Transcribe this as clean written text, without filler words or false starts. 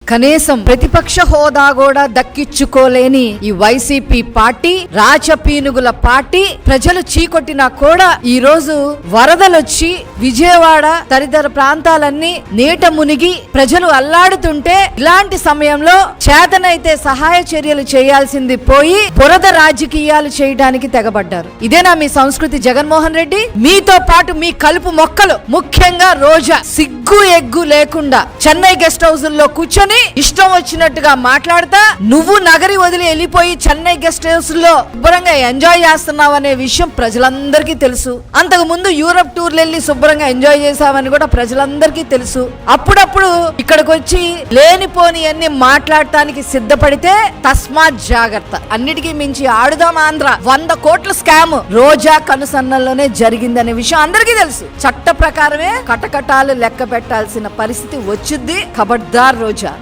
కనీసం ప్రతిపక్ష హోదా కూడా దక్కించుకోలేని ఈ వైసీపీ పార్టీ, రాచపీనుగుల పార్టీ ప్రజలు చీకొట్టినా కూడా ఈ రోజు వరదలొచ్చి విజయవాడ తదితర ప్రాంతాలన్నీ నీట మునిగి ప్రజలు అల్లాడుతుంటే ఇలాంటి సమయంలో చేతనైతే సహాయ చర్యలు చేయాల్సింది పోయి బురద రాజకీయాలు చేయడానికి తెగబడ్డారు. ఇదేనా మీ సంస్కృతి జగన్మోహన్ రెడ్డి? మీతో పాటు మీ కలుపు మొక్కలు, ముఖ్యంగా రోజా, సిగ్గు ఎగ్గు లేకుండా చెన్నై గెస్ట్ హౌస్ లో కూర్చొని ఇష్టం వచ్చినట్టుగా మాట్లాడతా నువ్వు నగరి వదిలి వెళ్ళిపోయి చెన్నై గెస్ట్ హౌస్ లో శుభ్రంగా ఎంజాయ్ చేస్తున్నావు అనే విషయం ప్రజలందరికీ తెలుసు. అంతకు ముందు యూరప్ టూర్లు వెళ్ళి శుభ్రంగా ఎంజాయ్ చేసావని కూడా ప్రజలందరికీ తెలుసు. అప్పుడప్పుడు ఇక్కడికి వచ్చి లేనిపోని అన్ని మాట్లాడటానికి సిద్ధపడితే తస్మాత్ జాగ్రత్త. అన్నిటికీ మించి ఆడుదాం ఆంధ్ర 100 కోట్ల స్కామ్ రోజా కనుసన్నల్లోనే జరిగిందనే విషయం అందరికీ తెలుసు. చట్ట ప్రకారమే కటకటాలు లెక్క పెట్టాల్సిన పరిస్థితి వచ్చింది. ఖబర్దార్ రోజా.